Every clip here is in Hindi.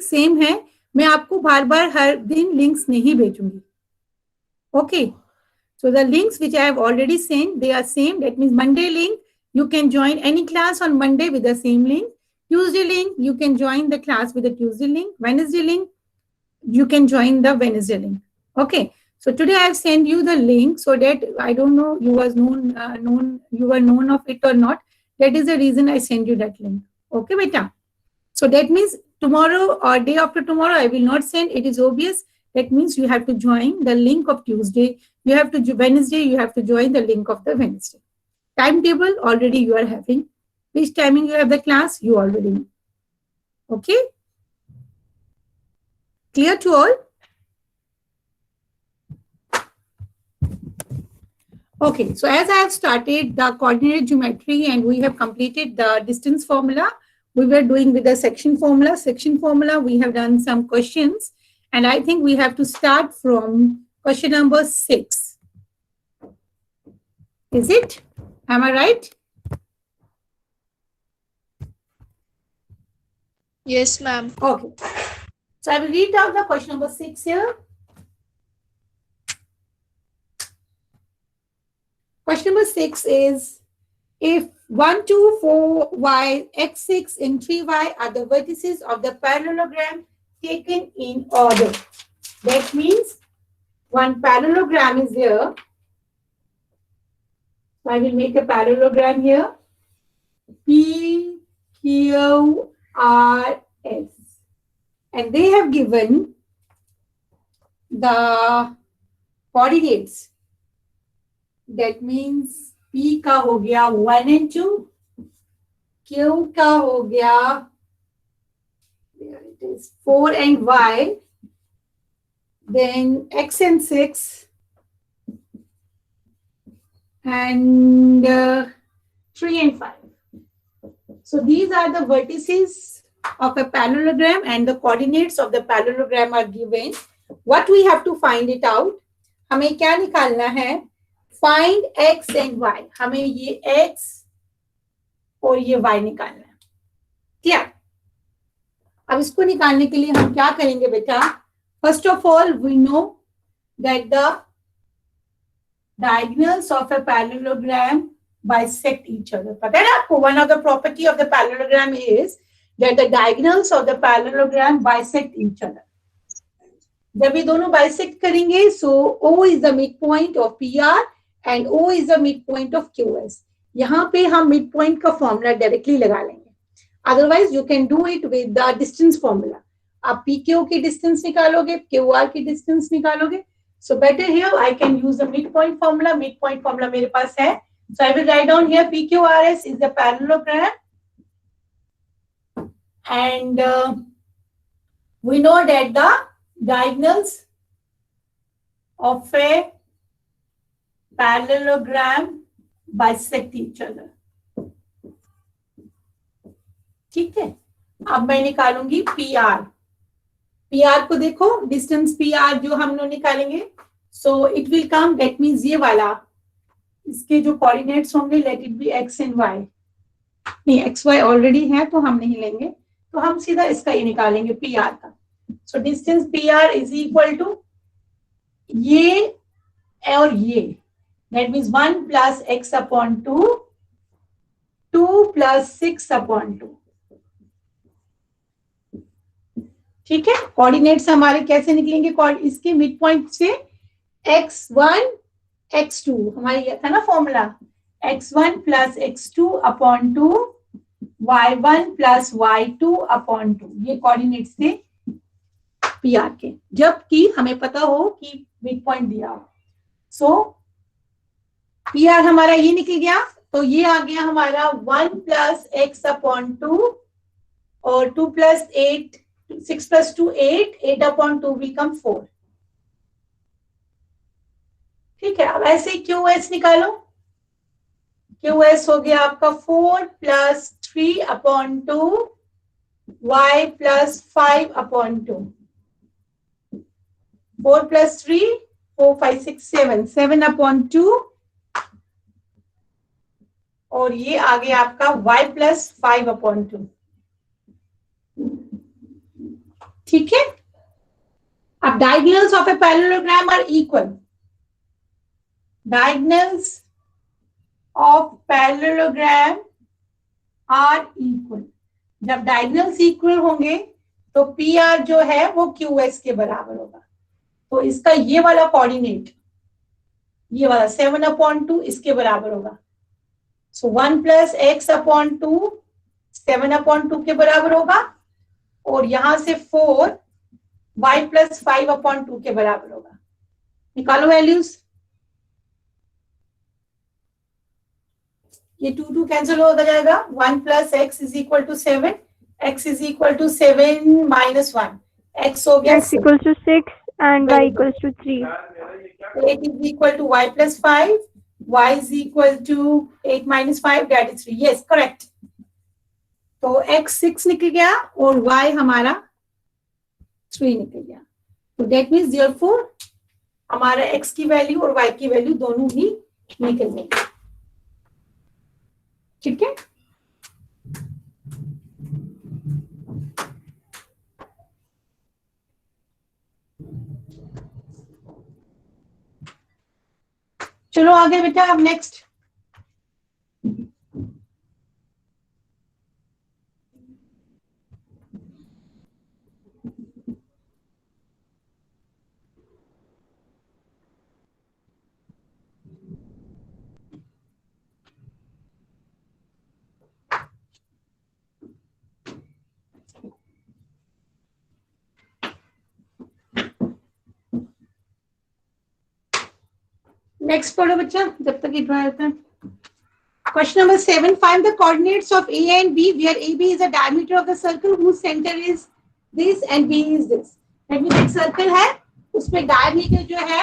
लिंक सेम है, मैं आपको बार बार हर दिन लिंक्स नहीं भेजूंगी. Okay, so the links which I have already sent, they are same. That means Monday link, you can join any class on Monday with the same link. Tuesday link, you can join the class with the Tuesday link. Wednesday link, you can join the Wednesday link. Okay, so today I have sent you the link so that I don't know you was you were known of it or not. That is the reason I send you that link. Okay, beta. So that means tomorrow or day after tomorrow, I will not send. It is obvious. That means you have to join the link of Tuesday. You have to Wednesday. You have to join the link of the Wednesday. Timetable already you are having. Which timing you have the class, you already know. Okay. Clear to all? Okay. So as I have started the coordinate geometry and we have completed the distance formula. We were doing with the section formula. Section formula, we have done some questions. And I think we have to start from question number 6. Is it? Am I right? Yes, ma'am. Okay. So I will read out the question number 6 here. Question number 6 is, if 1, 2, 4, y, x6 and 3y are the vertices of the parallelogram taken in order. That means one parallelogram is there. So I will make a parallelogram here. P, Q, R, S. And they have given the coordinates. That means P का हो गया 1 and 2. Q का हो गया, there it is, 4 and Y. Then X and 6. And 3 and 5. So these are the vertices of a parallelogram and the coordinates of the parallelogram are given. What we have to find it out? हमें क्या निकालना है? Find x and y. हमें ये x और ये y निकालना है. क्या? अब इसको निकालने के लिए हम क्या करेंगे बेटा? First of all, we know that the diagonals of a parallelogram bisect each other. पता है ना आपको? One of the property of the parallelogram is that the diagonals of the parallelogram bisect each other. जब ये दोनों bisect करेंगे, so O is the midpoint of PR and O is the midpoint of QS. यहाँ पे हम midpoint का formula directly लगा लेंगे. Otherwise, you can do it with the distance formula. आप PQ की distance निकालोगे, QR की distance निकालोगे. So better here, I can use the midpoint formula. Midpoint formula मेरे पास है. So I will write down here PQRS is the parallelogram. And we know that the diagonals of a parallelogram bisect each other. ठीक है, अब मैं निकालूंगी PR. PR को देखो, डिस्टेंस PR जो हम लोग निकालेंगे, so it will come, that means ये वाला, इसके जो कोऑर्डिनेट्स होंगे, let it be x and y. नहीं, x y ऑलरेडी है तो हम नहीं लेंगे, तो हम सीधा इसका ही निकालेंगे PR का. So distance PR is equal to ये और ये, that means 1 plus x upon 2, 2 plus 6 upon 2. ठीक है, कोऑर्डिनेट्स हमारे कैसे निकलेंगे? इसके मिड पॉइंट से x1 x2, हमारे ये था ना formula, x1 plus x2 upon 2, y1 plus y2 upon 2. ये कोऑर्डिनेट्स थे PR के, जबकि हमें पता हो कि मिड पॉइंट दिया हो. सो PR हमारा ये निकल गया, तो ये आ गया हमारा 1 plus x upon 2 और 2 plus 8, 6 plus 2 8, 8 upon 2 will come 4. ठीक है, अब ऐसे QS निकालो. QS हो गया आपका 4 plus 3 upon 2, y plus 5 upon 2. 4 plus 3, 4, 5, 6, 7, 7 upon 2. और ये आ गया आपका y plus 5 upon 2. ठीक है। अब diagonals of a parallelogram are equal. Diagonals of parallelogram are equal. जब diagonals equal होंगे तो PR जो है वो QS के बराबर होगा। तो इसका ये वाला कोऑर्डिनेट, ये वाला 7/2 इसके बराबर होगा। सो 1 + x/2 7/2 के बराबर होगा, और यहां से 4 y + 5/2 के बराबर होगा। निकालो वैल्यूज। ये 2 कैंसिल होता जाएगा। 1 + x = 7, x = 7 - 1, x हो गया x = 6 and y = 3. 8 = y + 5, y is equal to 8 - 5, that is 3. Yes, correct. तो x 6 निकल गया और y हमारा 3 निकल गया। तो that means therefore हमारा x की वैल्यू और y की वैल्यू दोनों ही निकल गई। ठीक है। चलो आगे बेटा, अब नेक्स्ट। नेक्स्ट पढ़ो बच्चा, जब तक ये ड्रा होता है। Question number 7. Find the coordinates of A and B, where AB is the diameter of the circle whose center is this and B is this. That means एक सर्कल है, उसमें डायमीटर जो है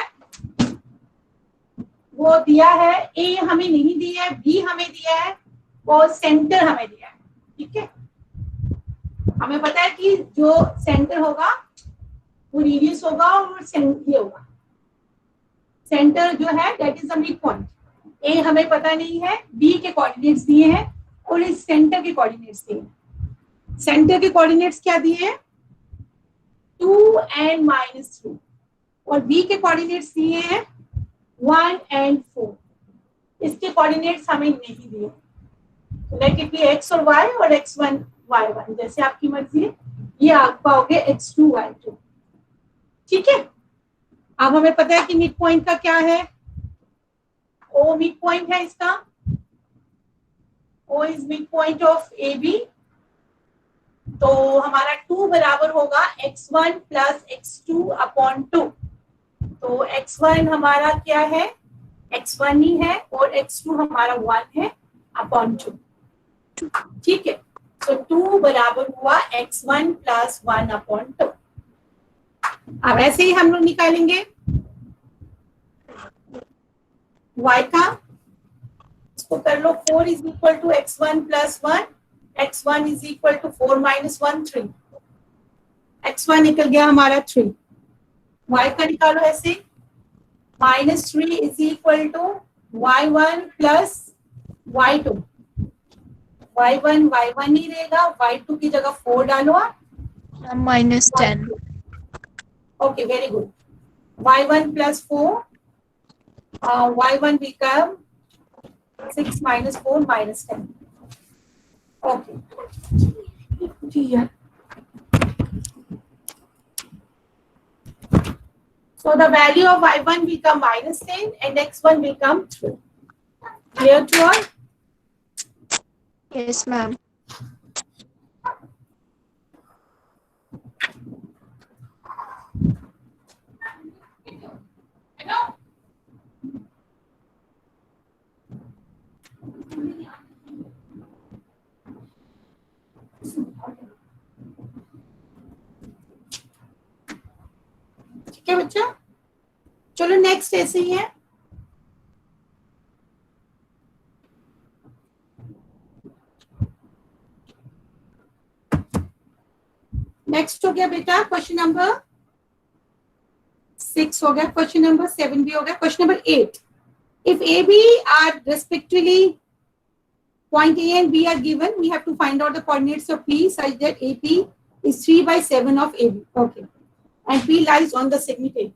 वो दिया है, A हमें नहीं दिया है, B हमें दिया है और सेंटर हमें दिया है। ठीक है। हमें पता है कि जो सेंटर होगा वो रेडियस होगा और ये होगा सेंटर जो है, that is the mid point. ए हमें पता नहीं है, बी के कोऑर्डिनेट्स दिए हैं और इस सेंटर के कोऑर्डिनेट्स दिए हैं। सेंटर के कोऑर्डिनेट्स क्या दिए हैं? 2 and -3, और बी के कोऑर्डिनेट्स दिए हैं 1 and 4। इसके कोऑर्डिनेट्स हमें नहीं दिए, तो लेट इट बी x और y और x1 y1, जैसे आपकी मर्जी है। ये आप पाओगे x2 y2। ठीक है। अब हमें पता है कि मिड पॉइंट का क्या है, O मिड पॉइंट है इसका। O is mid point of AB। तो हमारा 2 बराबर होगा x1 + x2/2। तो x1 हमारा क्या है? x1 ही है, और x2 हमारा 1 है अपॉन 2। ठीक है। तो 2 बराबर हुआ x1 + 1/2। अब ऐसे ही हम लोग निकालेंगे y का। इसको कर लो। 4 = x1 + 1, x1 = 4 - 1 3। x1 निकल गया हमारा 3। y का निकालो ऐसे। -3 = y1 + y2। y1 ही रहेगा, y2 की जगह 4 डालो। -10. Okay, very good. y1 + 4, y1 become 6 - 4 - 10. Okay. So the value of y1 become -10 and x1 become 3. Clear to all? Yes, ma'am. ठीक है बच्चा। चलो नेक्स्ट ऐसे ही है। नेक्स्ट हो गया बेटा क्वेश्चन नंबर 6 हो गया, क्वेश्चन नंबर 7 भी हो गया। Question number 8, if AB are respectively point A and B are given, we have to find out the coordinates of P such that AP is 3/7 of AB. Okay. And P lies on the segment A.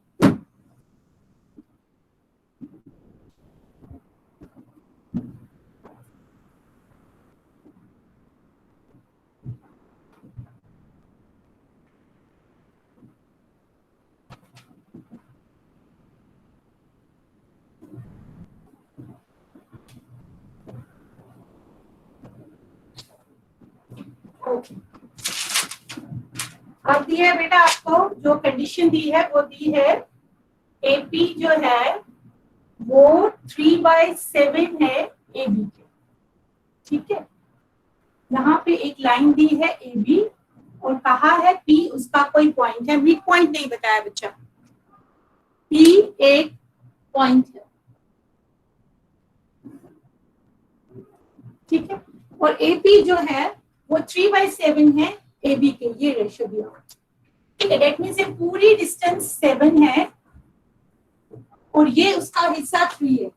Okay. अब दी है बेटा आपको जो कंडीशन दी है वो दी है AP जो है वो 3/7 है AB के, ठीक है। यहाँ पे एक लाइन दी है AB और कहा है P उसका कोई पॉइंट है, मिड पॉइंट नहीं बताया बच्चा, P एक पॉइंट है, ठीक है। और AP जो है वो 3/7 है AB के, ये रेशियो दिया, ठीक है। दैट मीन्स ये पूरी डिस्टेंस 7 है और ये उसका हिस्सा 3 है।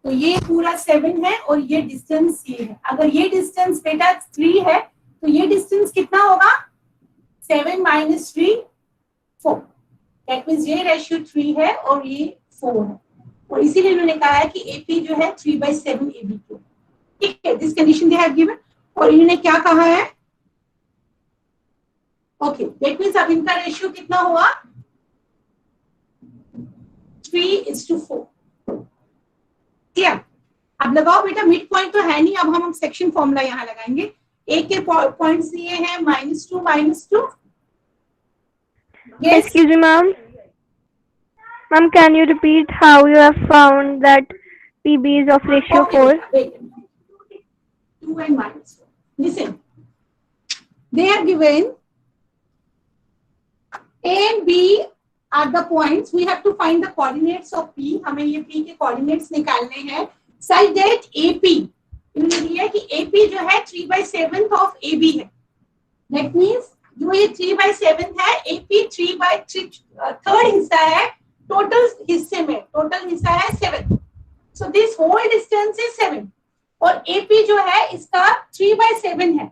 तो ये पूरा 7 है और ये डिस्टेंस ये है। अगर ये डिस्टेंस बेटा 3 है तो ये डिस्टेंस कितना होगा? 7 - 3 4। दैट मीन्स ये रेशियो 3 है और ये 4 है, और इसीलिए इन्होंने कहा है कि AP जो है 3/7 AB के, ठीक है। This condition they have given. और इन्होंने क्या कहा है? ओके, दैट मीन्स अब इनका रेशियो कितना हुआ? 3:4। अब लगाओ बेटा, मिड पॉइंट तो है नहीं, अब हम सेक्शन फॉर्मूला यहाँ लगाएंगे। ए के पॉइंट्स दिए हैं -2 -2। Yes. Excuse me, ma'am. Ma'am, can you repeat how you have found that PB is of ratio 4? Wait. 2 and -4. Listen, they are given A and B are the points. We have to find the coordinates of P. हमें ये P के coordinates निकालने हैं such that AP, इन्होंने दिया है कि AP जो है 3/7 of AB है। That means जो ये 3/7 है, AP 3/3 थर्ड हिस्सा है टोटल हिस्से में, टोटल हिस्सा है 7। So this whole distance is 7 और AP जो है इसका 3/7 है।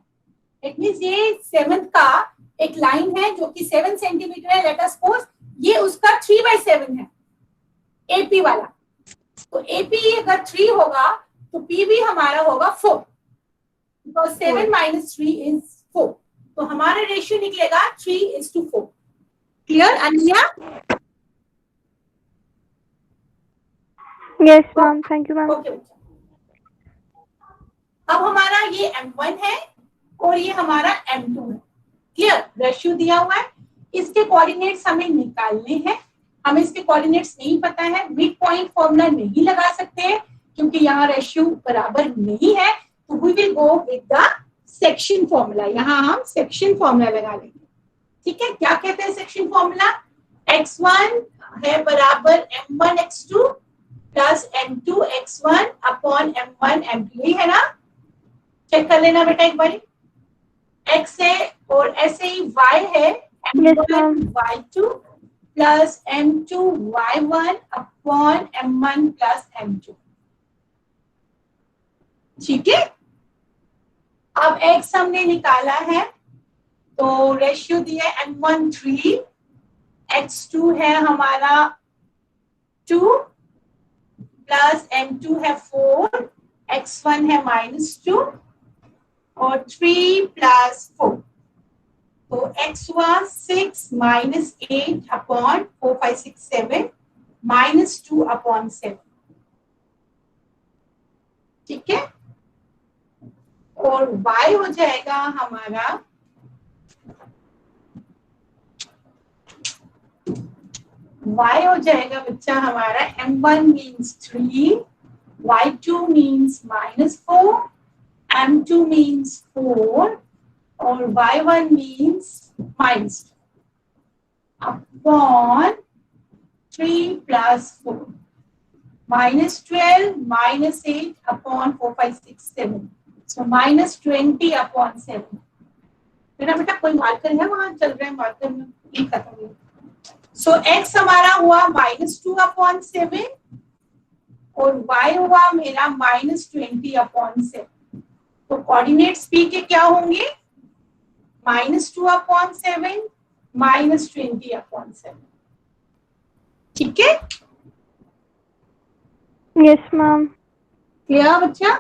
It means ये 7 का एक लाइन है जो कि 7 सेंटीमीटर है, लेट अस सपोज ये उसका 3/7 है AP वाला। तो AP अगर 3 होगा तो P भी हमारा होगा 4, बिकॉज 7 - 3 is 4। तो हमारा रेशियो निकलेगा 3:4। क्लियर अनिया? Yes, ma'am. Thank you, ma'am. Okay. अब हमारा ये M1 है और ये हमारा M2 है। क्लियर? रेशियो दिया हुआ है, इसके कोऑर्डिनेट्स हमें निकालने हैं। हमें इसके कोऑर्डिनेट्स नहीं पता है, मिड पॉइंट फॉर्मूला नहीं लगा सकते हैं क्योंकि यहाँ रेशियो बराबर नहीं है। तो we will go with the section formula. यहाँ हम सेक्शन फॉर्मूला लगा लेंगे, ठीक है। क्या कहते हैं सेक्शन फॉर्मूला? x1 है बराबर m1 x2 plus m2 x1 upon m1 m2, यही है ना? चेक कर लेना बेटा एक बारी। x है और ऐसे ही y है m1 y2 plus m2 y1 upon m1 plus m2, ठीक है। अब x हमने निकाला है तो रेशियो दिया है m1 3, x2 है हमारा 2 प्लस m2 है 4, x1 है -2 और 3 प्लस 4। तो x हुआ 6 - 8 अपॉन 4 5 6 7 -2 अपॉन 7, ठीक है। और y हो जाएगा हमारा बच्चा हमारा m1 means 3, y2 means -4, m2 means 4 और y1 means -2 upon 3 plus 4 -12 -8 upon 4 5 6 7, so -20 upon 7, मेरा बेटा कोई मार्कर है वहां, चल रहे हैं मार्कर में, ये खत्म है। सो x हमारा हुआ -2/7 और y हुआ मेरा -20/7। तो कोऑर्डिनेट्स p के क्या होंगे? -2/7 -20/7। ठीक है, Yes, ma'am. क्लियर बच्चा?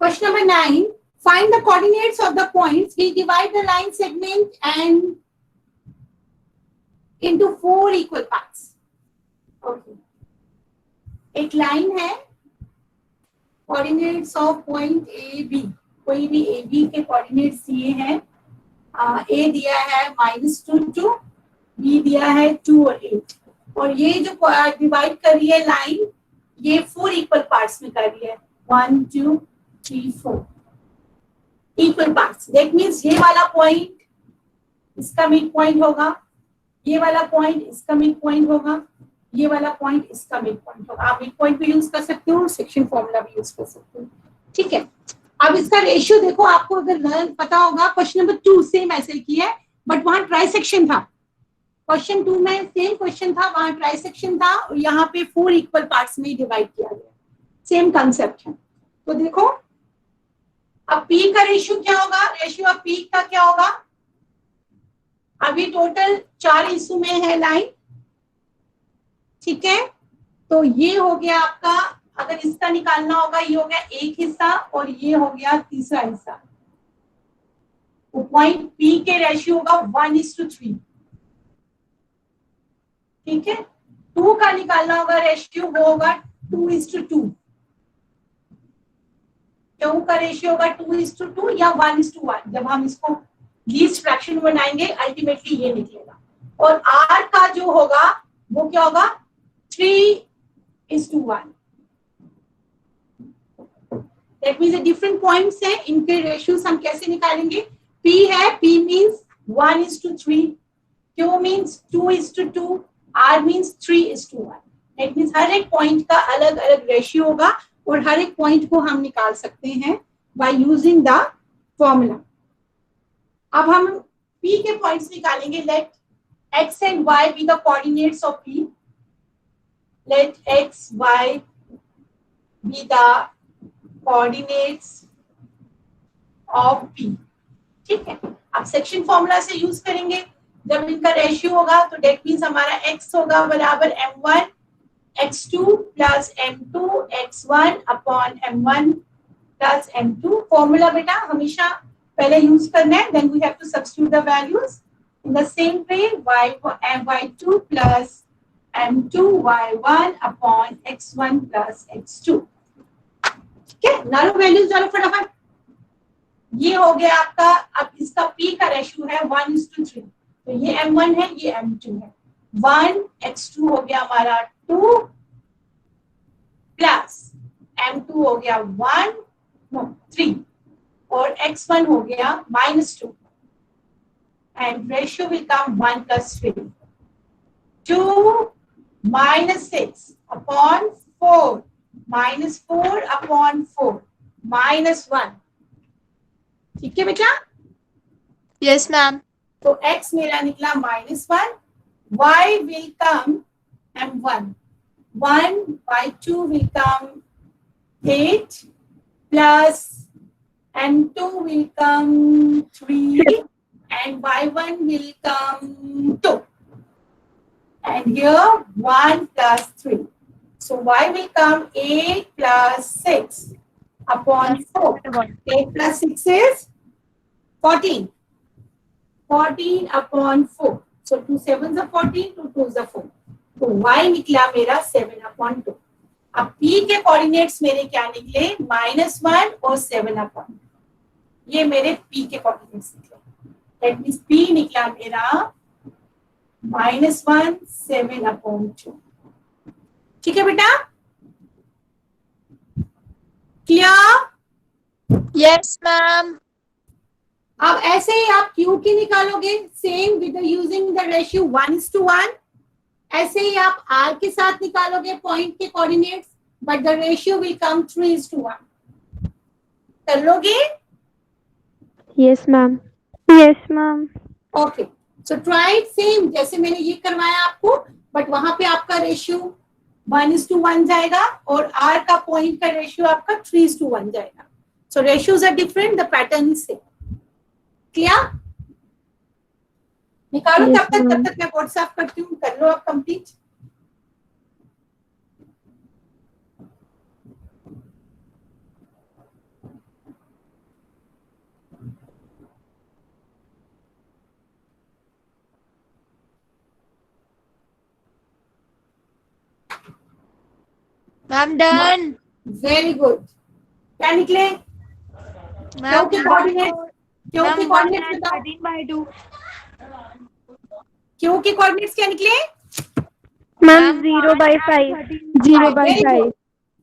Question number 9. Find the coordinates of the points. We divide the line segment and into 4 equal parts. Okay. एक लाइन है, coordinates of point A B. कोई भी A B के coordinates दिए हैं. A दिया है -2 2, B दिया है 2 और 8. और ये जो डिवाइड कर रही है लाइन, ये 4 इक्वल पार्ट्स में कर रही है. 1 2 3 4 इक्वल पार्ट्स. दैट मीन्स ये वाला पॉइंट इसका मिड पॉइंट होगा, ये वाला पॉइंट इसका मिड पॉइंट होगा, ये वाला पॉइंट इसका मिड पॉइंट होगा. आप मिड पॉइंट भी यूज कर सकते हो, सेक्शन फॉर्मूला भी यूज कर सकते हो. ठीक है, अब इसका रेशियो देखो, आपको अगर पता होगा, क्वेश्चन नंबर 2 सेम ऐसे किया है, बट वहां ट्राई सेक्शन था. क्वेश्चन 2 में सेम क्वेश्चन था, वहां ट्राई सेक्शन था, और यहाँ पे 4 इक्वल पार्ट्स में डिवाइड किया गया. सेम कंसेप्ट है. तो देखो अब P का रेशियो क्या होगा? रेशियो ऑफ P का क्या होगा? अभी टोटल 4 हिस्सों में है लाइन. ठीक है, तो ये हो गया आपका, अगर इसका निकालना होगा, ये हो गया एक हिस्सा और ये हो गया तीसरा हिस्सा. तो पॉइंट P के रेशियो होगा 1:3. ठीक है, 2 का निकालना होगा रेशियो, वो होगा 2:2. 2 का रेशियो होगा 2:2 या 1:1. जब हम इसको लीस्ट फ्रैक्शन बनाएंगे अल्टीमेटली ये निकलेगा. और R का जो होगा वो क्या होगा? 3:1. दैट मीन्स डिफरेंट पॉइंट्स है, इनके रेशियोज हम कैसे निकालेंगे? P है, P means 1:3, Q means 2:2, R means 3:1. That means हर एक पॉइंट का अलग अलग रेशियो होगा और हर एक पॉइंट को हम निकाल सकते हैं बाय यूजिंग द फॉर्मूला. अब हम P के पॉइंट्स निकालेंगे. Let x and y be the coordinates of P. Let x y be the coordinates of P. ठीक है, अब सेक्शन फॉर्मूला से यूज करेंगे. जब इनका रेशियो होगा तो डेट मीन्स हमारा x होगा बराबर m1 x2 plus m2 x1 upon m1 plus m2. Formula बेटा हमेशा पहले यूज करना है, then we have to substitute the values in the same way. y2 plus m2 y1 upon x1 plus x2. ठीक है, डालो वैल्यूज, डालो फटाफट. ये हो गया आपका. अब इसका P का रेशियो है 1:3, तो ये m1 है, ये m2 है. 1 x2 हो गया हमारा 2 प्लस m2 हो गया 3 और x1 हो गया -2. And ratio will come 1 + 3. 2 -6 upon 4 -4 upon 4 -1. ठीक है बेटा? Yes, ma'am. तो x मेरा निकला -1. y will come m1. 1 by 2 will come 8 plus m2 will come 3 and y1 will come 2. And here 1 plus 3. So y will come 8 plus 6 upon 4. 8 plus 6 is 14. 14 upon 4. So 2 7s are 14, 2 2s are 4. तो y निकला मेरा 7/2. अब p के कोऑर्डिनेट्स मेरे क्या निकले? -1 और 7/2. ये मेरे p के कोऑर्डिनेट्स निकले. दैट मींस p निकला मेरा -1 7/2। ठीक है बेटा, क्लियर? Yes, ma'am. अब ऐसे ही आप क्यू की निकालोगे, same with using the ratio 1:1। ऐसे ही आप आर के साथ निकालोगे पॉइंट के coordinates, but the ratio will come 3:1। कर लोगे? Yes, ma'am. Yes, ma'am. Okay, so try same जैसे मैंने ये करवाया आपको, बट वहां पे आपका रेशियो 1:1 जाएगा और आर का पॉइंट का रेशियो आपका 3:1 जाएगा। So ratios are different, the pattern is same. Clear? निकालो Yes, तब तक ma'am. मैं बोर्ड साफ करती हूँ, कर लो आप complete. Ma'am, done. Very good. क्या निकले? क्यों Ma'am, के कोऑर्डिनेट्स? क्यों के ma'am, 1 कोऑर्डिनेट्स and बताओ? 13/2. क्यों के कोऑर्डिनेट्स क्या निकले? Ma'am, Ma'am, 0/5. 0/5.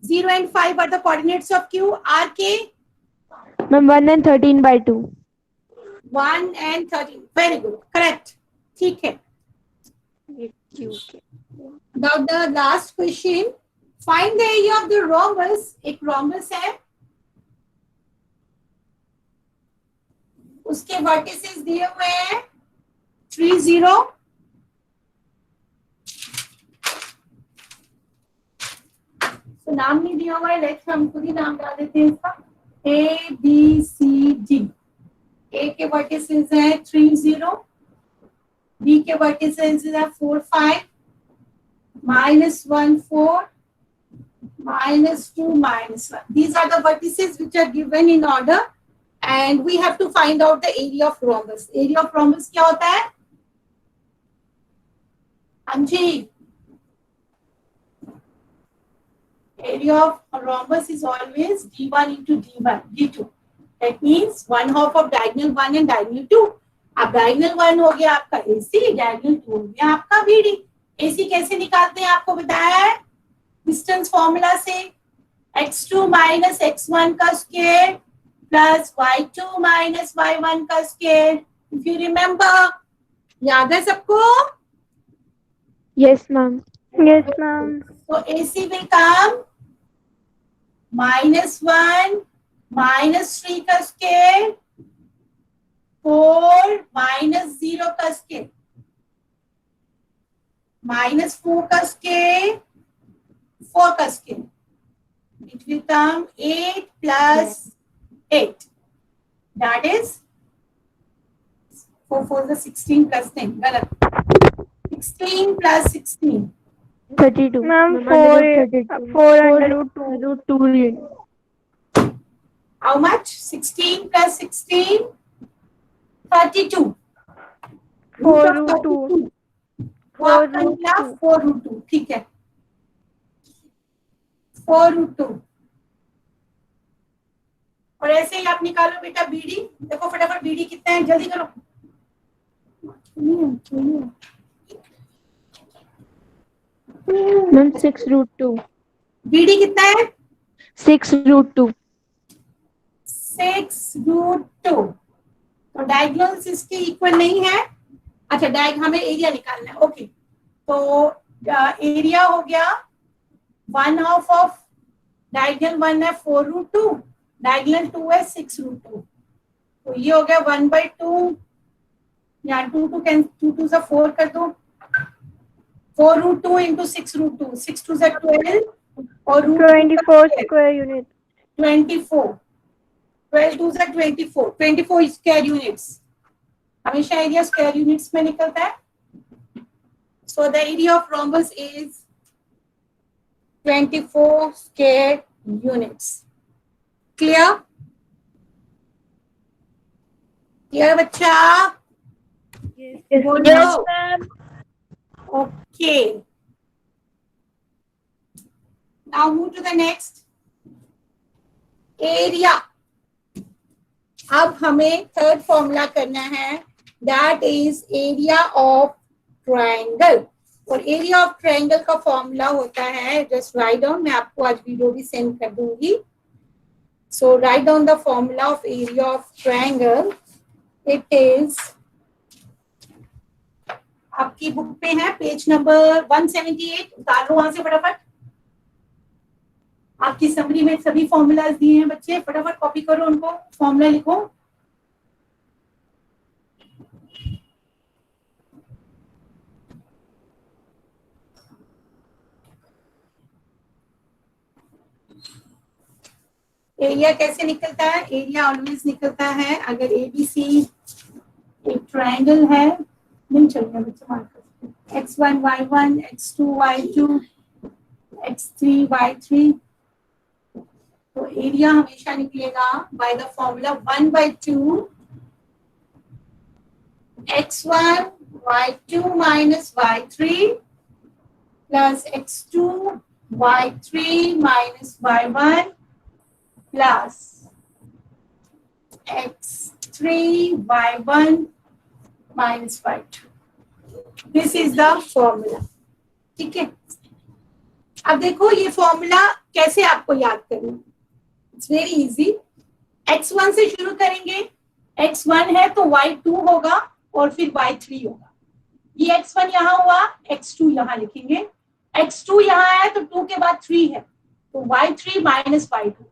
0 and 5 are the coordinates of Q. R K Ma'am, 1 and 13/2. 1 and 13. Very good. Correct. ठीक है. Now the last question. Find the area of the rhombus. एक rhombus है. उसके vertices दिए हुए हैं 3 0. तो नाम नहीं दिया हुआ है, लेट्स हम खुद ही नाम डाल देते हैं इसका। A B C D। A के vertices है 3 0, B के vertices है 4 5, -1 4, -2 -1। These are the vertices which are given in order, and we have to find out the area of rhombus. Area of rhombus क्या होता है? अंजी, area of rhombus is always D1 into D1, D2. That means 1/2 of diagonal 1 and diagonal 2. अब diagonal 1 हो गया आपका AC, diagonal 2 हो गया आपका BD। AC कैसे निकालते हैं आपको बताया है डिस्टेंस फॉर्मूला से, x2 minus x1 का square plus y2 minus y1 का स्क्वायर। इफ यू रिमेम्बर, याद है सबको? Yes, ma'am. Yes, ma'am. So AC will come -1 -3 का स्क्वायर 4 -0 का स्क्वायर -4 का स्क्वायर 4 का square. It will come 8 plus 8. That is 4 4 is 16 plus 10. गलत। 16 plus 16. 32. Ma'am, Ma'am, 4 under root 2. How much? 16 plus 16? 32. 4 Root of root 2. 32. वो आपका निकला 4√2। ठीक है, 4√2। और ऐसे ही आप निकालो बेटा बीडी। देखो फटाफट बीडी कितना है, जल्दी करो। Ma'am, 6√2. बीडी कितना है? 6√2. 6√2। तो डायगोनल्स इसके इक्वल नहीं है। अच्छा, हमें एरिया निकालना है। ओके, तो एरिया हो गया 1/2 ऑफ डायगोनल 1 है 4√2, डायगोनल 2 है 6√2। तो ये हो गया 1/2। यहाँ 2 से 4 कर दो। 4√2 into 6√2, 6 2 is 12 और 24 square unit. 24, 12 2 is 24, 24 square units। हमेशा एरिया स्क्वायर यूनिट्स में निकलता है। So the area of rhombus is 24 square units. Clear? Clear बच्चा? Yes, बोलो। ma'am. Okay. Now move to the next. Area. अब हमें थर्ड फॉर्मूला करना है, that is area of triangle. और एरिया ऑफ ट्रायंगल का फॉर्मूला होता है, जस्ट राइट डाउन, मैं आपको आज वीडियो भी सेंड कर दूंगी। So write down the formula of area of triangle. It is, आपकी बुक पे है पेज नंबर 178, उतार लो वहां से फटाफट। आपकी समरी में सभी फॉर्मूलाज दिए हैं बच्चे, फटाफट कॉपी करो उनको, फॉर्मूला लिखो। एरिया कैसे निकलता है? एरिया ऑलवेज निकलता है अगर ABC एक ट्रायंगल है, नहीं चलेगा बच्चे, mark x1 y1 x2 y2 x3 y3, तो एरिया हमेशा निकलेगा by the formula 1/2 x1 y2 minus y3 plus x2 y3 minus y1 plus x3 y1 minus y2. This is the formula. ठीक है, अब देखो ये फॉर्मूला कैसे आपको याद करना। It's very easy. x1 से शुरू करेंगे, x1 है तो y2 होगा और फिर y3 होगा। ये x1 यहाँ हुआ, x2 यहाँ लिखेंगे, x2 यहाँ है तो 2 के बाद 3 है, तो y3 minus y2.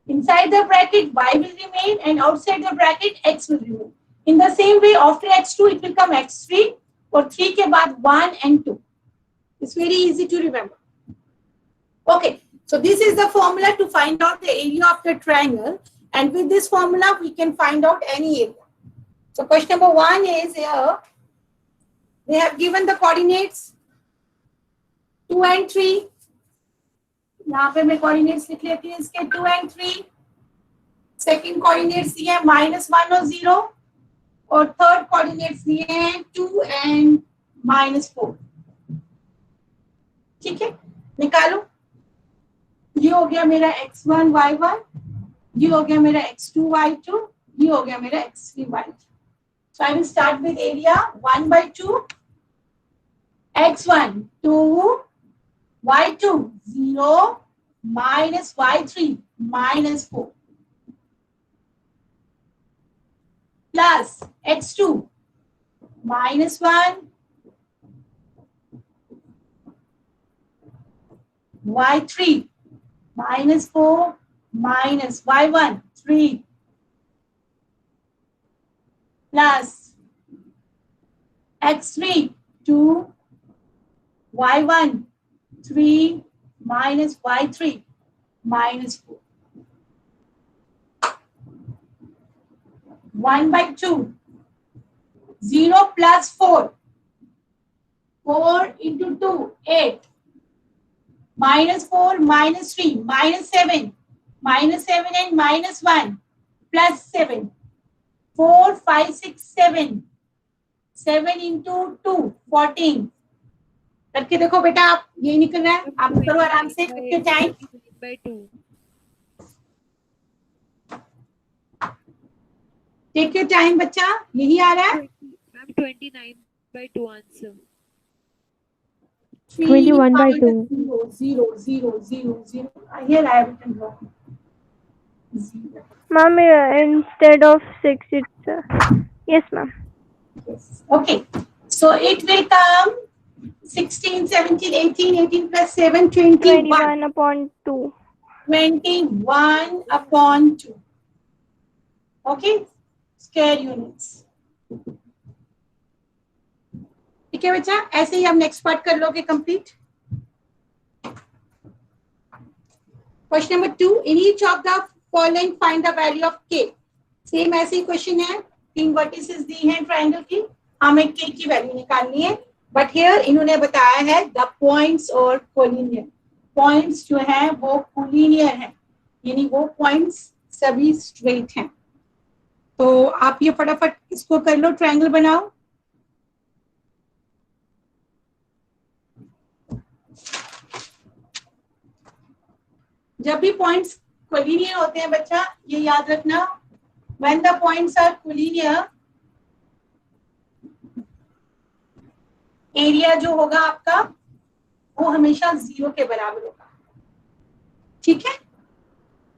Inside the bracket y will remain and outside the bracket x will remain. In the same way, after x2 it will come x3 और 3 के बाद 1 and 2. It's very easy to remember. Okay, so this is the formula to find out the area of the triangle, and with this formula we can find out any area. So question number 1 is here, they have given the coordinates 2 and 3. यहाँ पे मैं coordinates लिख लेती हूँ इसके 2 and 3. सेकेंड कोऑर्डिनेट्स दिए हैं -1 और 0, और थर्ड कोऑर्डिनेट्स दिए हैं 2 and -4. ठीक है, निकालो। ये हो गया मेरा x1 y1, ये हो गया मेरा x2 y2, ये हो गया मेरा x3 y3. So I will start with area 1/2, x1 2, y2 0, minus y3 -4, plus x2 -1, y3 -4, minus y1 3, plus x3 2, y1 3, minus y3 -4. 1/2, 0 plus 4, 4 into 2, 8, -4, -3, -7, -7 and -1, plus 7, 4, 5, 6, 7, 7 into 2, 14. करके देखो बेटा, आप यही निकल रहा है, आप करो आराम से, कितने टाइम? टेक योर टाइम बच्चा, यही आ रहा है। Ma'am 29/2 answer. 21/2. 0, 0, 0, 0. Here I have written wrong. 0. Ma'am, instead of 6, it's yes, ma'am. Yes. Okay. So it will come 16, 17, 18, 18 plus 7, 21. 21/2. 21/2. Okay. Square units. ठीक है बच्चा, ऐसे ही हम नेक्स्ट पार्ट कर लोगे complete. Question number 2, in each of the following find the value of के। सेम ऐसे ही क्वेश्चन है, 3 वर्टिसेस दी हैं ट्रायंगल की, हमें के की वैल्यू निकालनी है, बट हियर इन्होंने बताया है द पॉइंट्स और कोलिनियर। पॉइंट्स जो है वो कोलिनियर है, यानी वो पॉइंट्स सभी स्ट्रेट हैं। तो आप ये फटाफट इसको कर लो, ट्रायंगल बनाओ। जब भी पॉइंट्स कोलिनियर होते हैं बच्चा, ये याद रखना, when the points are collinear area जो होगा आपका वो हमेशा 0 के बराबर होगा, ठीक है।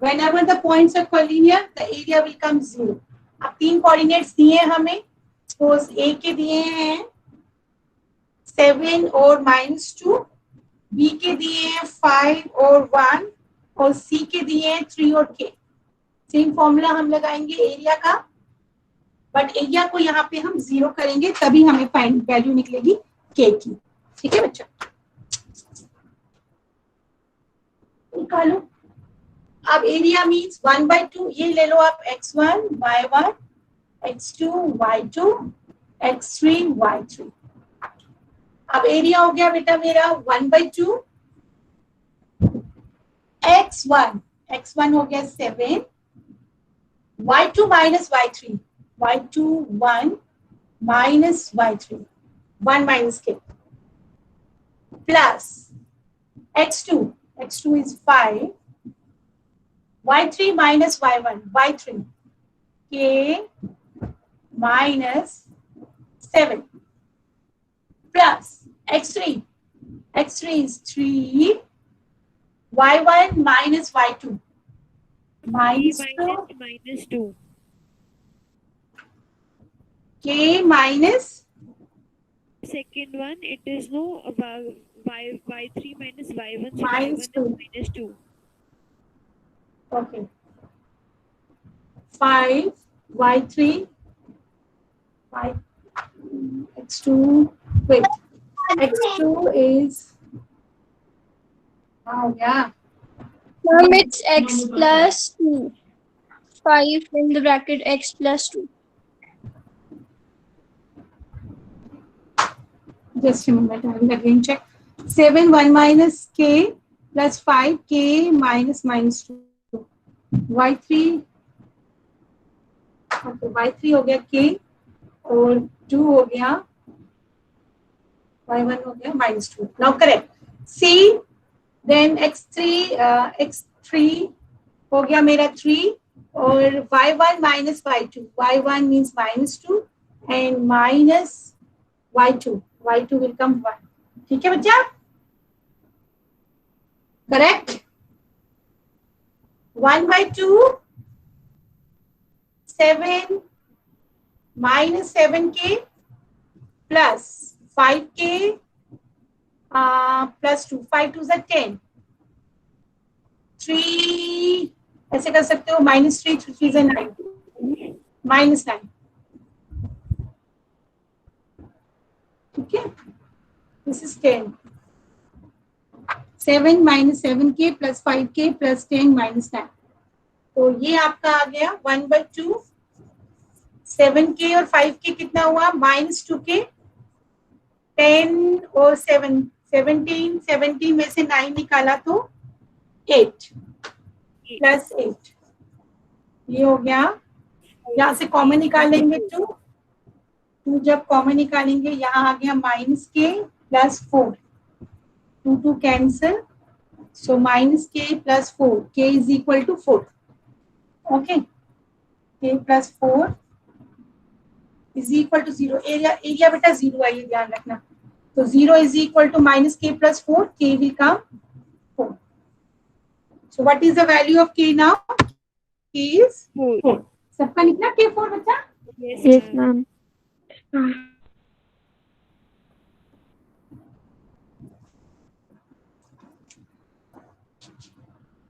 Whenever the points are collinear, the area will come 0. अब 3 कोऑर्डिनेट्स दिए हैं हमें, सपोज ए के दिए हैं 7 और -2, बी के दिए हैं 5 और 1, और सी के दिए हैं 3 और k। सेम फॉर्मूला हम लगाएंगे एरिया का, बट एरिया को यहाँ पे हम 0 करेंगे, तभी हमें फाइनल वैल्यू निकलेगी k की, ठीक है बच्चा। निकालो। अब एरिया मीन्स 1/2, ये ले लो आप x1 y1 x2 y2 x3 y3। अब एरिया हो गया बेटा मेरा 1/2, x1 हो गया 7, y2 minus y3, y2 1 minus y3, 1 minus k, plus x2 is 5, y3 minus y1, y3, k minus 7, plus x3 is 3, y1 minus y2, minus 2, minus 2. k minus Second one, it is no y3 minus y1, so Minus y1 2. is minus 2. Okay. 5 y3 5 x2, wait, x2 is, oh yeah, Ma'am, it's x plus 2. 5 in the bracket x plus 2. just a moment, I will again check. 7 1 minus k plus 5 k minus 2, y3, okay, y3 हो गया k और 2 हो गया, y1 हो गया -2। now correct, c, then x3 हो गया मेरा 3, और y1 minus y2, y1 means -2 and minus y2 will come 1, ठीक है बच्चा, correct. 1/2 7 minus 7k plus 5k plus 2, 5 2 is 10, 3 ऐसे कर सकते हो, -3 3 is 9, -9, ठीक है, this is 10, 7 minus 7k plus 5k plus 10 minus 9, तो ये आपका आ गया 1/2, 7k और 5k कितना हुआ, -2k, 10 और 7 17 में से 9 निकाला तो 8 प्लस 8, ये हो गया, यहाँ से कॉमन निकालेंगे 2 जब कॉमन निकालेंगे यहाँ आ गया -k plus 4, 2 cancel, so -k plus 4, k is equal to 4, okay, k plus 4 is equal to 0, area बेटा 0 है, ये ध्यान रखना, तो 0 is equal to -k plus 4, k will come 4, so what is the value of k now, k is 4, सबका निकला k 4 बच्चा, Yes, ma'am.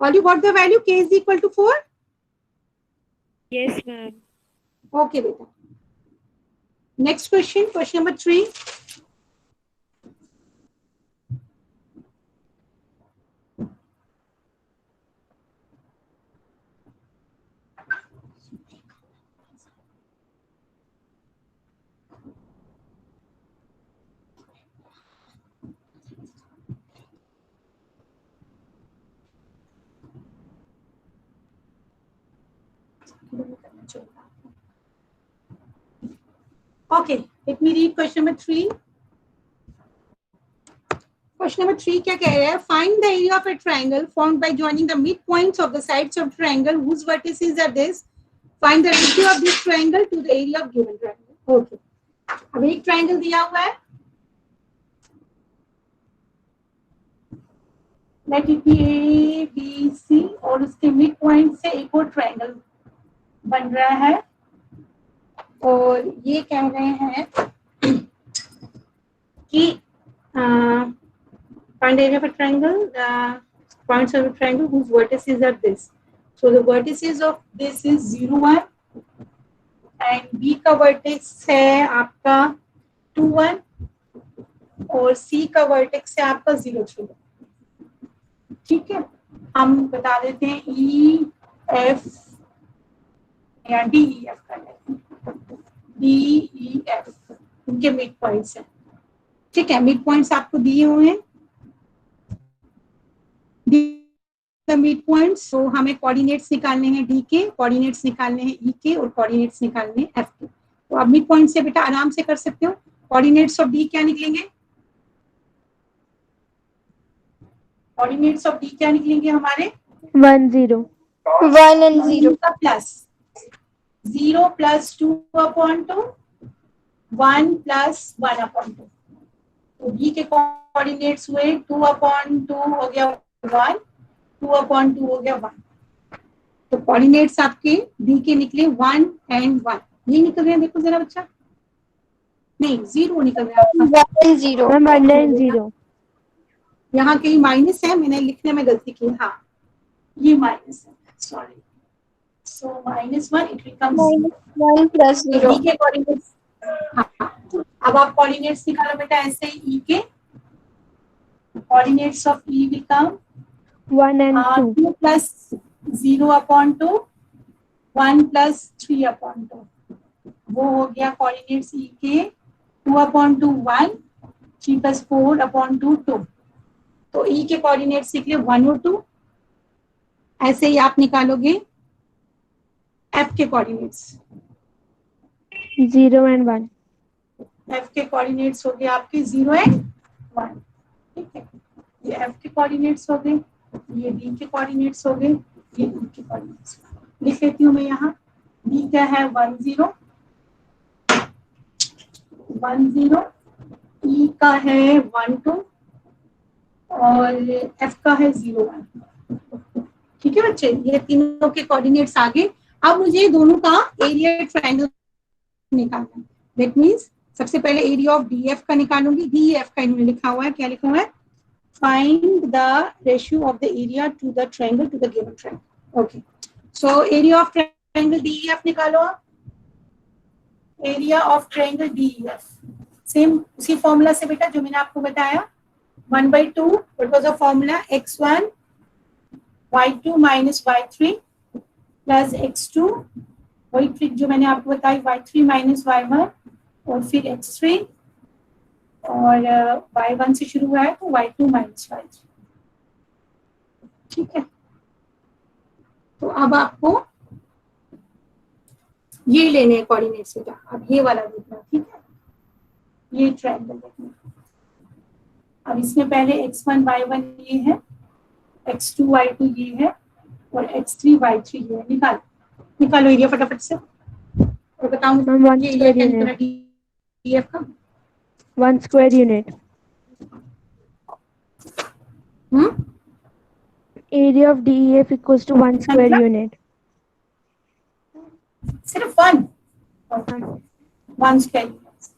all you got the value, k is equal to 4, Yes, ma'am. okay beta, next question number 3, okay, let me read question number 3. Question number 3 क्या कह रहा है, find the area of a triangle formed by joining the midpoints of the sides of triangle whose vertices are this, find the ratio of this triangle to the area of given triangle, okay, अब एक ट्राइंगल दिया हुआ है, let it be A B C और उसके मिड पॉइंट से एक और ट्रायंगल बन रहा है और ये कह रहे हैं कि find area of a triangle, points of a triangle whose vertices are this. So the vertices of this is 0 1 and B का vertex है आपका 2 1 और C का vertex है आपका 0 3. ठीक है, हम बता देते हैं E F या D E F कर लेते हैं. D E F इनके मिड पॉइंट्स हैं. ठीक है, मिड पॉइंट्स आपको दिए हुए हैं. मिड पॉइंट्स, तो हमें कोऑर्डिनेट्स निकालने हैं डी के, कोऑर्डिनेट्स निकालने हैं ई के और कोऑर्डिनेट्स निकालने हैं एफ के. तो आप मिड पॉइंट से बेटा आराम से कर सकते हो. कोऑर्डिनेट्स ऑफ डी क्या निकलेंगे? कोऑर्डिनेट्स ऑफ डी क्या निकलेंगे हमारे? 1 0. 1 and 0. का plus 0 plus 2 upon 2 1 plus 1 upon 2. तो डी के कोऑर्डिनेट्स हुए 2 अपॉन 2 हो गया 1, 2 अपॉन 2 हो गया 1. तो कोऑर्डिनेट्स आपके डी के निकले 1 and 1. ये निकल रहे हैं, देखो जरा बच्चा. नहीं, 0 निकल रहा है आपका. 1 and 0. Ma'am, 1 and 0. यहाँ कहीं माइनस है, मैंने लिखने में गलती की. हाँ, ये माइनस है, sorry. So -1 it becomes 1 plus 0. D के कोऑर्डिनेट्स. हाँ, अब आप कोऑर्डिनेट्स निकालो बेटा ऐसे ही. ई के coordinates of E will come 1 and 2. 2 plus 0 upon 2 1 plus 3 upon 2. वो हो गया कोऑर्डिनेट्स ई के. 2 upon 2 1, 3 plus 4 upon 2 2. तो ई के कोऑर्डिनेट्स निकले 1 और 2. ऐसे ही आप निकालोगे एफ के कोऑर्डिनेट्स. 0 and 1. एफ के कोऑर्डिनेट्स हो गए आपके 0 and 1. ठीक है, ये एफ के कोऑर्डिनेट्स हो गए, ये डी के कोऑर्डिनेट्स हो गए, ये ई के कोऑर्डिनेट्स. लिख लेती हूँ मैं यहाँ. डी का है 1 0 1 0, ई का है 1 2 और एफ का है 0 1. ठीक है बच्चे, ये तीनों के कोऑर्डिनेट्स आ गए. अब मुझे दोनों का एरिया ट्रायंगल निकालना है. दैट मीन्स सबसे पहले एरिया ऑफ डी एफ का निकालूंगी. डी एफ का इन्होंने लिखा हुआ है, क्या लिखा हुआ है? Find the ratio of the area to the triangle to the given triangle. Okay. So area of triangle DEF निकालो आप. Area of triangle DEF. Same उसी फॉर्मूला से बेटा जो मैंने आपको बताया. 1/2. What was the formula? x1 y2 minus y3 plus x2. वही ट्रिक जो मैंने आपको बताई, y3 minus y1 और फिर x3 और y1 से शुरू हुआ है तो y2 minus y3. ठीक है, तो अब आपको ये लेने हैं कोऑर्डिनेट्स बेटा. अब ये वाला देखना. ठीक है, ये ट्रायंगल देखना. अब इसमें पहले x1 y1 ये है, x2 y2 ये है और x3 y3 ये है. निकालो एरिया फटाफट से और बताऊं ये एरिया डीएफ का 1 square unit. Area of DEF equals to 1 square unit. सिर्फ 1 स्क्वायर यूनिट.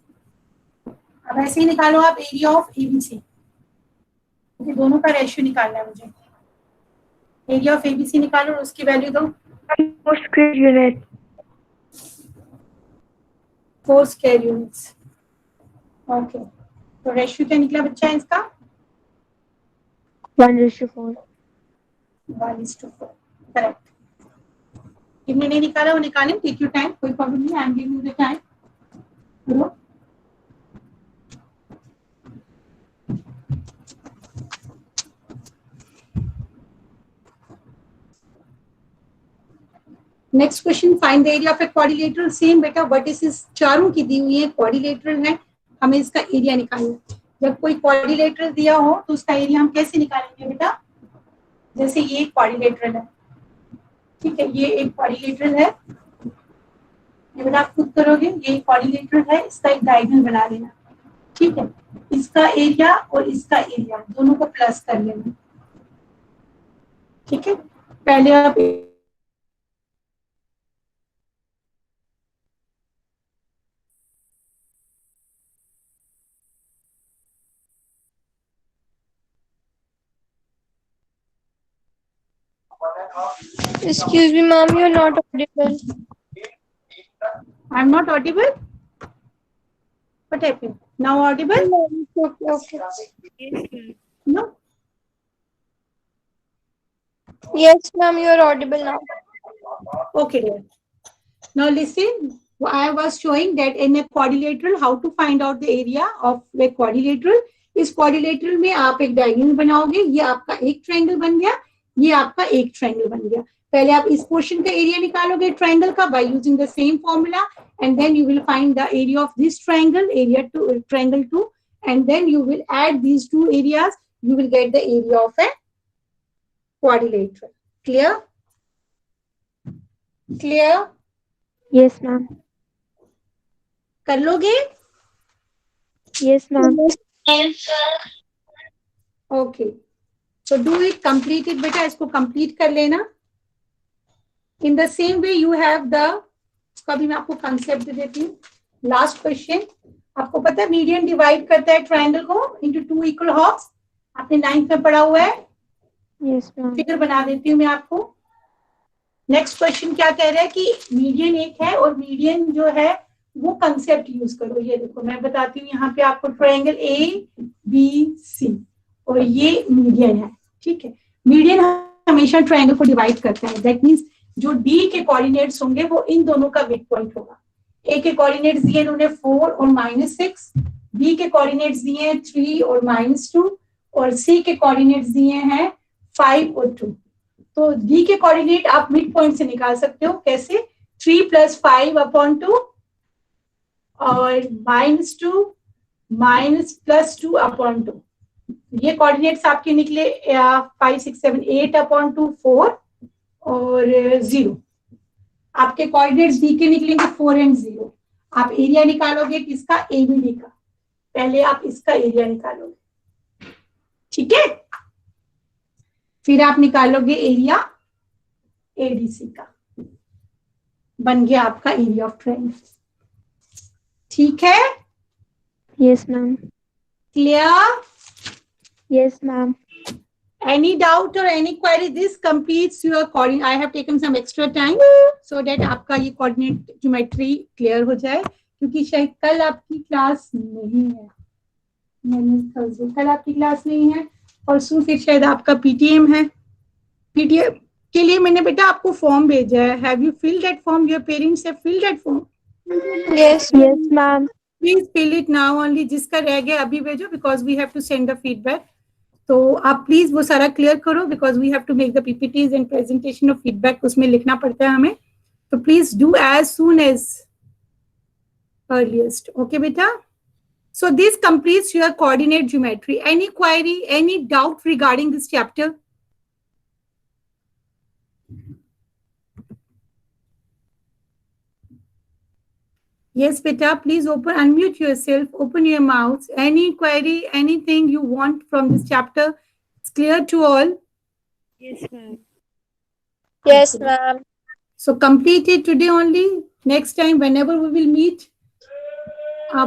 अब ऐसे ही निकालो आप एरिया ऑफ एबीसी. क्योंकि दोनों का रेशियो निकालना है मुझे. एरिया ऑफ एबीसी निकालो और उसकी वैल्यू दो. 4 square unit. 4 square units. Okay, तो रेशियो क्या निकला बच्चा इसका? 1:4. 1:4. करेक्ट. कितने नहीं निकाला वो निकालें. टेक योर टाइम, कोई प्रॉब्लम नहीं. I am giving you the time. Next question, find the area of a quadrilateral. Same बेटा, वर्टिसेस चारों की दी हुई है, क्वाड्रिलेटरल है, हमें इसका एरिया निकालना है. जब कोई क्वाड्रिलेटरल दिया हो तो उसका एरिया हम कैसे निकालेंगे बेटा? जैसे ये क्वाड्रिलेटरल है. ठीक है, ये एक क्वाड्रिलेटरल है. ये बेटा आप खुद करोगे. ये क्वाड्रिलेटरल है, इसका एक डायगोनल बना लेना. ठीक है, इसका एरिया और इसका एरिया दोनों को प्लस कर लेना. ठीक है, पहले आप Excuse me, ma'am, you're not audible. I'm not audible. What happened? Now audible? Okay. Yes, ma'am. No. Yes, ma'am, you're audible now. Okay, dear. Now listen. I was showing that in a quadrilateral, how to find out the area of a quadrilateral. इस quadrilateral में आप एक diagonal बनाओगे, ये आपका एक triangle बन गया, ये आपका एक triangle बन गया. पहले आप इस portion का area निकालोगे triangle का by using the same formula, and then you will find the area of this triangle, triangle 2, and then you will add these two areas, you will get the area of a quadrilateral. Clear? Clear? Yes, ma'am. कर लोगे? Yes, ma'am. Okay. So do it, complete it, बेटा इसको complete कर लेना. In the same way you have the, इसका भी मैं आपको concept दे देती हूँ. Last question. आपको पता है median divide करता है triangle को into two equal halves. आपने 9th में पढ़ा हुआ है. Yes, ma'am. फिगर बना देती हूँ मैं आपको. नेक्स्ट क्वेश्चन क्या कह रहा है कि मीडियन एक है और मीडियन जो है वो कंसेप्ट यूज करो. ये देखो मैं बताती हूँ, यहाँ पे आपको ट्रायंगल ए बी सी और ये मीडियन है. ठीक है, मीडियन हमेशा ट्रायंगल को डिवाइड करता है. दैट मींस जो डी के कोऑर्डिनेट्स होंगे वो इन दोनों का मिड पॉइंट होगा. ए के कोऑर्डिनेट्स दिए इन्होंने 4 और -6, बी के कोऑर्डिनेट्स दिए हैं 3 और -2 और सी के कोऑर्डिनेट्स दिए हैं 5 और 2. तो डी के कोऑर्डिनेट आप मिड पॉइंट से निकाल सकते हो. कैसे? 3 + 5/2 और -2 +2/2. ये कोऑर्डिनेट्स आपके निकले 5 6 7 8/2 4 और 0. आपके कोऑर्डिनेट्स डी के निकलेंगे 4 और 0. आप एरिया निकालोगे किसका? एबीडी का. पहले आप इसका एरिया निकालोगे. ठीक है, फिर आप निकालोगे एरिया एडीसी का. बन गया आपका एरिया ऑफ ट्रायंगल. ठीक है, Yes, ma'am. Clear? Yes, ma'am. Any doubt or any query? This completes your coordinate. I have taken some extra time so that आपका ये coordinate geometry clear हो जाए, क्योंकि शायद कल आपकी क्लास नहीं है. कल आपकी क्लास नहीं है, परसों फिर शायद आपका पीटीएम है. पीटीएम के लिए मैंने बेटा आपको फॉर्म भेजा है. Have you fill that form? Your parents have fill that form? Yes. Yes, ma'am. Please fill it now only. जिसका रह गया अभी भेजो, because we have to send the feedback. तो आप प्लीज वो सारा क्लियर करो, because we have to make the PPTs and presentation of feedback. उसमें लिखना पड़ता है हमें. तो please do as soon as earliest. Okay बेटा? So this completes your coordinate geometry. Any query, any doubt regarding this chapter? Yes, beta, please unmute yourself, open your mouths. Any query, anything you want from this chapter? It's clear to all? Yes, ma'am. Yes, ma'am. So complete it today only. Next time, whenever we will meet,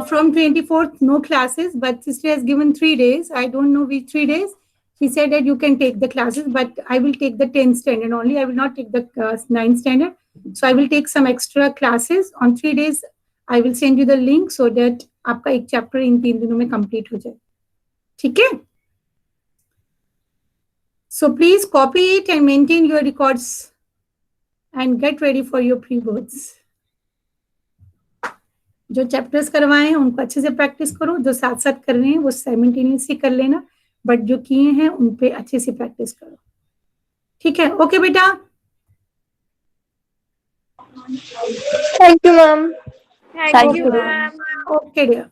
from 24th, no classes, but sister has given 3 days. I don't know which 3 days. She said that you can take the classes, but I will take the 10th standard only. I will not take the 9th standard. So I will take some extra classes on 3 days. I will send you the link so that आपका एक chapter इन 3 दिनों में complete हो जाए. ठीक है? So please copy it and maintain your records and get ready for your pre-boards. जो चैप्टर्स करवाए हैं उनको अच्छे से प्रैक्टिस करो. जो साथ साथ कर रहे हैं वो साइमल्टेनियसली कर लेना, बट जो किए हैं उन पे अच्छे से प्रैक्टिस करो. ठीक है? ओके बेटा? Thank you, ma'am. Thank you, ma'am. Okay dear.